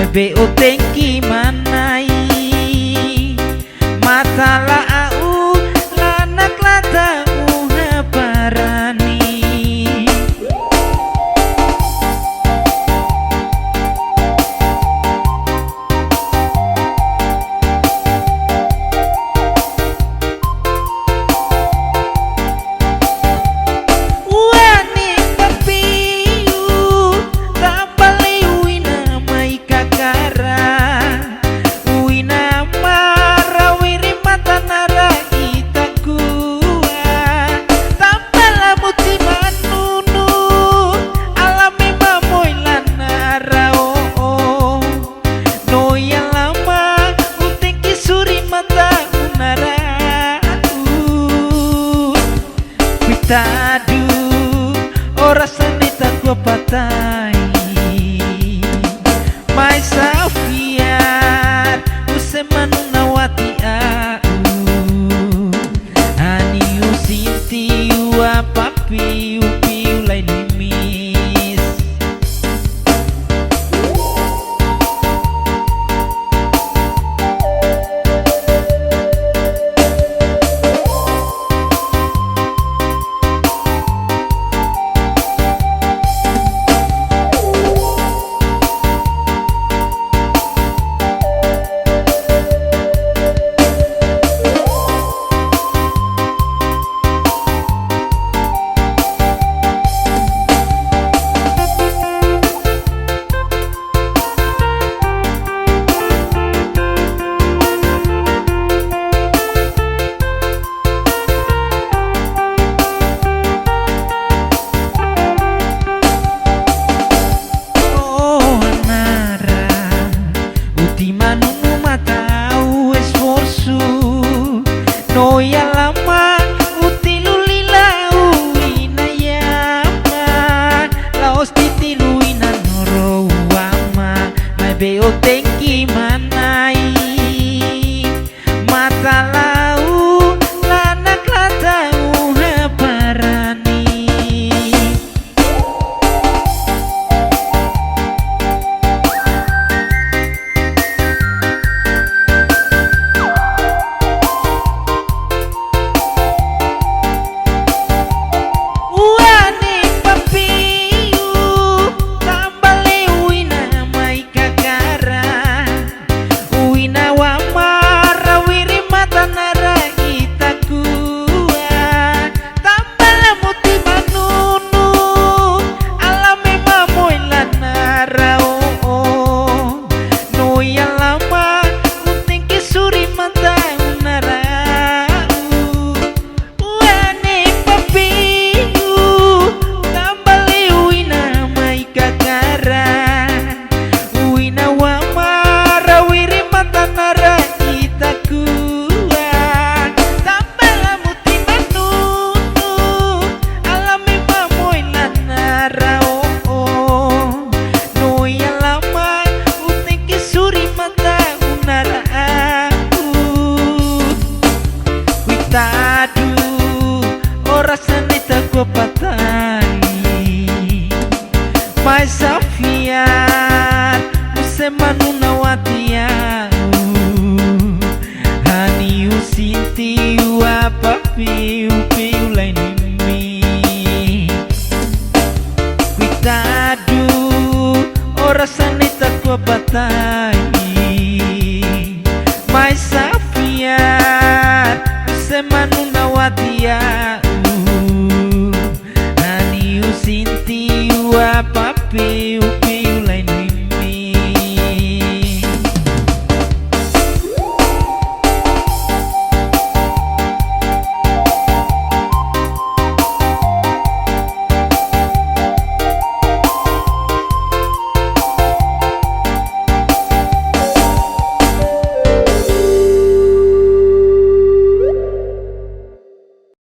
BO tengki manai matala au lanak lata uha parani tadu ora sanita gua patai mai safiar use manunawati au ani usinti wa papi upi ulai limis BO tengki manai mata lau lanak lata uha parani tadu ora sanita gua patai mai safiar use manunawati au hani usinti wa papi upi ulai nimi tadu ora sanita gua patai mai safiar manunawati au hani usinti wa papi